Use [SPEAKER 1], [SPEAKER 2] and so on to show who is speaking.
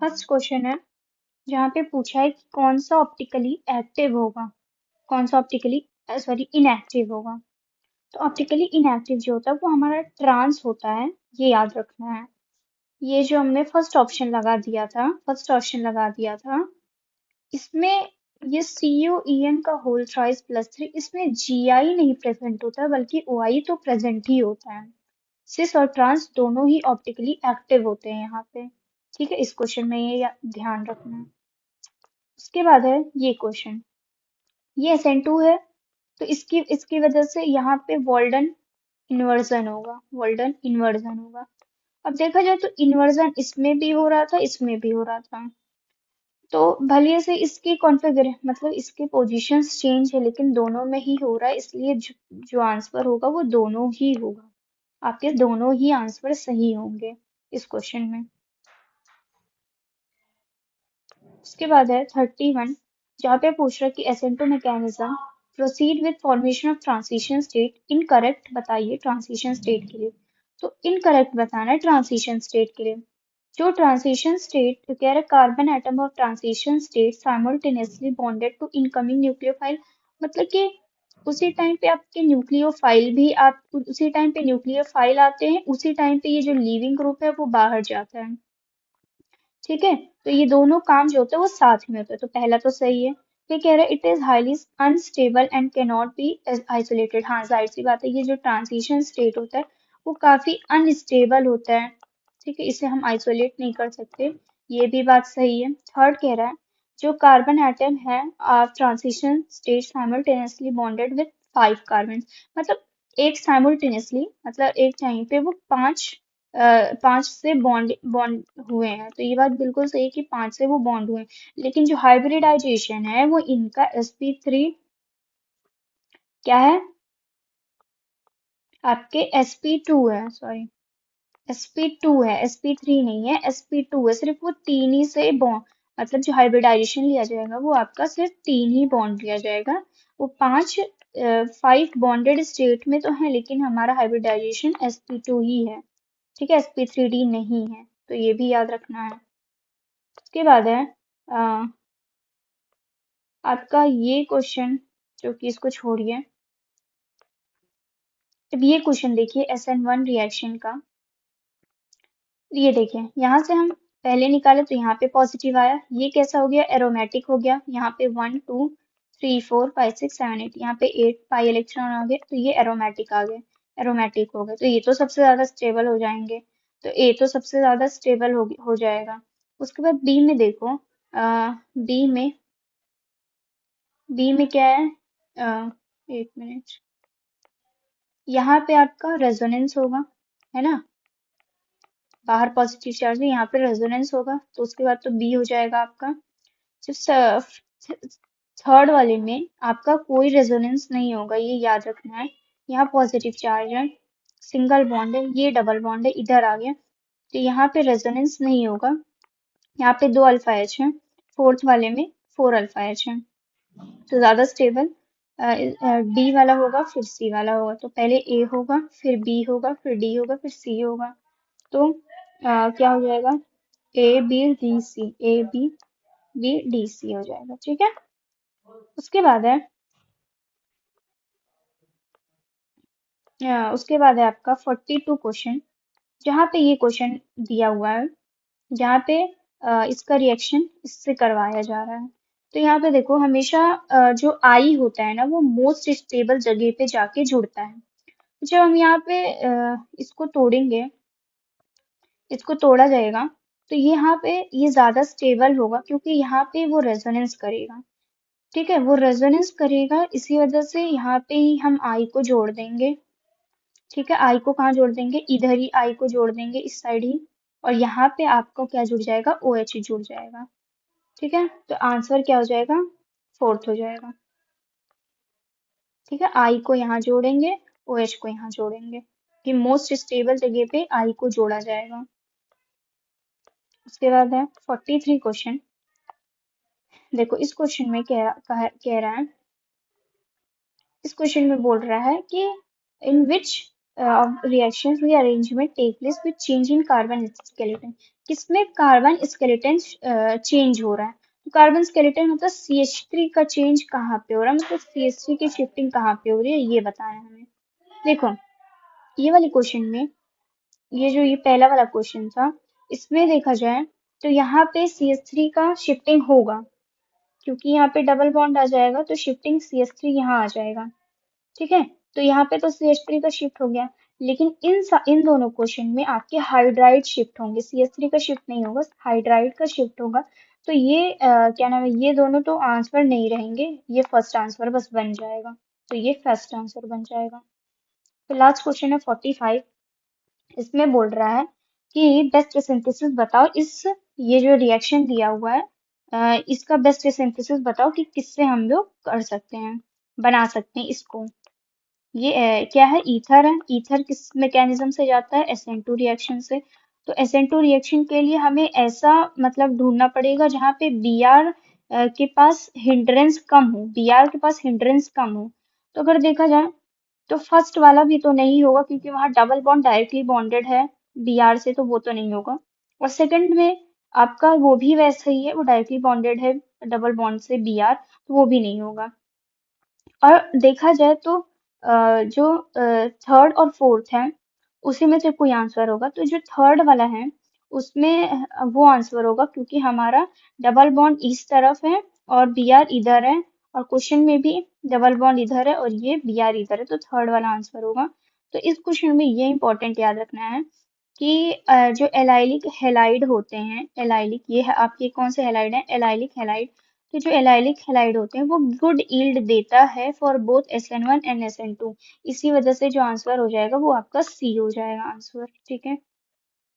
[SPEAKER 1] First question है जहाँ पे पूछा है कि कौन सा ऑप्टिकली एक्टिव होगा, कौन सा ऑप्टिकली सॉरी इनएक्टिव होगा। तो ऑप्टिकली इनएक्टिव जो होता है वो हमारा ट्रांस होता है, ये याद रखना है। ये जो हमने फर्स्ट ऑप्शन लगा दिया था, इसमें ये CuEn का होल थ्राइस +3, इसमें Gi नहीं प्रेजेंट होता बल्कि OI तो प्रेजेंट ही होता है। सिस और ट्रांस दोनों ही ऑप्टिकली एक्टिव होते हैं यहाँ पे। ठीक है, इस क्वेश्चन में ये ध्यान रखना है। उसके बाद है ये क्वेश्चन, ये SN2 है, तो इसकी इसकी वजह से यहाँ पे वॉल्डन इन्वर्जन होगा। अब देखा जाए तो इन्वर्जन इसमें भी हो रहा था, इसमें भी हो रहा था, तो भले से इसकी कॉन्फ़िगर मतलब इसके पोजीशंस चेंज है लेकिन दोनों में ही हो रहा है, इसलिए जो आंसर होगा वो दोनों ही होगा। आपके दोनों ही आंसर सही होंगे इस क्वेश्चन में। उसके बाद है 31, जहाँ पे पूछ रहा है कि SN2 mechanism proceed with formation of transition state, incorrect बताइए ट्रांजिशन स्टेट के लिए। तो इनकरेक्ट बताना है ट्रांजिशन स्टेट के लिए। जो ट्रांजिशन स्टेट कह रहे carbon atom of transition state simultaneously bonded to incoming nucleophile, मतलब कि उसी टाइम पे आपके न्यूक्लियोफाइल भी आप उसी टाइम पे न्यूक्लियोफाइल आते हैं, उसी टाइम पे ये जो लीविंग ग्रुप है वो बाहर जाता है। ठीक है, तो ये दोनों काम जो होते हैं वो साथ में होते हैं, तो पहला तो सही है। ये कह रहे हैं it is highly unstable and can not be isolated. हाँ, जाहिर सी बात है, ये जो ट्रांजिशन स्टेट होता है वो काफी अनस्टेबल होता है। ठीक है, इसे हम आइसोलेट नहीं कर सकते, ये भी बात सही है। थर्ड कह रहा है जो कार्बन एटम है transition state simultaneously bonded with 5 carbon, मतलब एक साइमल्टेनियसली मतलब एक टाइम पे वो पांच से बॉन्ड बॉन्ड हुए हैं, तो ये बात बिल्कुल सही है कि 5 से वो बॉन्ड हुए हैं। लेकिन जो हाइब्रिडाइजेशन है वो इनका sp3 क्या है, आपके sp2 है, सॉरी sp2 है, sp3 नहीं है, sp2 है। सिर्फ वो तीन ही से बॉन्ड, मतलब जो हाइब्रिडाइजेशन लिया जाएगा वो आपका सिर्फ 3 ही बॉन्ड लिया जाएगा। वो 5 बॉन्डेड स्टेट में तो है लेकिन हमारा हाइब्रिडाइजेशन sp2 ही है। ठीक है, sp3d नहीं है, तो ये भी याद रखना है। उसके बाद है अ, आपका ये क्वेश्चन, जो कि इसको छोड़िए। अब ये क्वेश्चन देखिए SN1 रिएक्शन का। ये देखिए, यहाँ से हम पहले निकाले तो यहाँ पे पॉजिटिव आया, ये कैसा हो गया, एरोमेटिक हो गया। यहाँ पे 1 2 3 4 5 6 7 8, यहाँ पे 8 पाई इलेक्ट्रॉन आ गए, तो ये एरोमेटिक आ गए, एरोमेटिक हो गए, तो ये तो सबसे ज्यादा स्टेबल हो जाएंगे। तो ए तो सबसे ज्यादा स्टेबल हो जाएगा। उसके बाद बी में देखो, बी में क्या है, एक मिनट, यहाँ पे आपका रेजोनेंस होगा, है ना, बाहर पॉजिटिव चार्ज है, यहाँ पे रेजोनेंस होगा, तो उसके बाद तो बी हो जाएगा आपका। थर्ड वाले में आपका कोई रेजोनेंस नहीं होगा, ये याद रखना है। यहाँ पॉजिटिव चार्ज है, सिंगल बॉन्ड है, ये डबल बॉन्ड है, इधर आ गया, तो यहाँ पे रेजोनेंस नहीं होगा। यहाँ पे 2 अल्फा एच है, फोर्थ वाले में 4 अल्फा एच है, तो ज्यादा स्टेबल डी वाला होगा फिर सी वाला होगा। तो पहले ए होगा फिर बी होगा फिर डी होगा फिर सी होगा, तो क्या हो जाएगा, A B D C, A B D C हो जाएगा। ठीक है, उसके बाद है उसके बाद है आपका 42 क्वेश्चन, जहाँ पे ये क्वेश्चन दिया हुआ है, जहाँ पे इसका रिएक्शन इससे करवाया जा रहा है। तो यहाँ पे देखो हमेशा जो आई होता है ना वो मोस्ट स्टेबल जगह पे जाके जुड़ता है। जब हम यहाँ पे इसको तोड़ेंगे, इसको तोड़ा जाएगा, तो यहाँ पे ये ज्यादा स्टेबल होगा क्योंकि यहाँ पे वो रेजोनेंस करेगा। ठीक है, वो रेजोनेंस करेगा, इसी वजह से यहाँ पे ही हम आई को जोड़ देंगे। ठीक है, आई को कहाँ जोड़ देंगे, इधर ही आई को जोड़ देंगे, इस साइड ही, और यहाँ पे आपको क्या जुड़ जाएगा, ओ एच जुड़ जाएगा। ठीक है, तो आंसर क्या हो जाएगा, फोर्थ हो जाएगा। ठीक है, आई को यहाँ जोड़ेंगे, ओ एच को यहाँ जोड़ेंगे, कि मोस्ट स्टेबल जगह पे आई को जोड़ा जाएगा। उसके बाद है 43 क्वेश्चन। देखो इस क्वेश्चन में कह रहा है, इस क्वेश्चन में बोल रहा है कि इन विच reactions rearrangement take place with change in carbon skeleton। किसमें कार्बन स्केलेटन चेंज हो रहा है? तो कार्बन स्केलेटन मतलब CH3 का चेंज कहाँ पे हो रहा है, मतलब CH3 की शिफ्टिंग कहाँ पे हो रही है, ये बताना है हमें। देखो, ये वाले क्वेश्चन में, ये पहला वाला क्वेश्चन था, इसमें देखा जाए तो यहाँ पे CH3 का शिफ्टिंग होगा, क्योंकि यहाँ पे डबल बॉन्ड आ जाएगा तो शिफ्टिंग CH3 यहाँ आ जाएगा। ठीक है, तो यहाँ पे तो CH3 का शिफ्ट हो गया, लेकिन इन दोनों क्वेश्चन में आपके हाइड्राइड शिफ्ट होंगे, CH3 का शिफ्ट नहीं होगा, हाइड्राइड का शिफ्ट होगा। तो ये क्या नाम है, ये दोनों तो आंसर नहीं रहेंगे, ये फर्स्ट आंसर बस बन जाएगा, तो ये फर्स्ट आंसर बन जाएगा। तो लास्ट क्वेश्चन है 45। इसमें बोल रहा है कि बेस्ट सिंथेसिस बताओ, इस ये जो रिएक्शन दिया हुआ है इसका बेस्ट सिंथेसिस बताओ कि किससे हम लोग कर सकते हैं, बना सकते हैं इसको। ये क्या है, ईथर है। ईथर किस मैकेनिज्म से जाता है, SN2 रिएक्शन से। तो SN2 रिएक्शन के लिए हमें ऐसा मतलब ढूंढना पड़ेगा जहाँ पे Br के पास हिंड्रेंस कम हो, Br के पास हिंड्रेंस कम हो। तो अगर देखा जाए तो फर्स्ट वाला भी तो नहीं होगा, क्योंकि वहां डबल बॉन्ड डायरेक्टली बॉन्डेड है Br से, तो वो तो नहीं होगा। और सेकंड में आपका वो भी वैसा ही है, वो डायरेक्टली बॉन्डेड है डबल बॉन्ड से Br, तो वो भी नहीं होगा। और देखा जाए तो जो थर्ड और फोर्थ है उसी में से कोई आंसर होगा, तो जो थर्ड वाला है उसमें वो आंसर होगा, क्योंकि हमारा डबल बॉन्ड इस तरफ है और Br इधर है, और क्वेश्चन में भी डबल बॉन्ड इधर है और ये Br इधर है, तो थर्ड वाला आंसर होगा। तो इस क्वेश्चन में ये इंपॉर्टेंट याद रखना है कि जो एलाइलिक हेलाइड होते हैं, एलाइलिक ये है आपके कौन से हेलाइड है, एलाइलिक हेलाइड। तो जो एलाइलिक हेलाइड होते हैं वो गुड यील्ड देता है for both SN1 and SN2। इसी वजह से जो आंसर हो जाएगा वो आपका C हो जाएगा आंसर। ठीक है।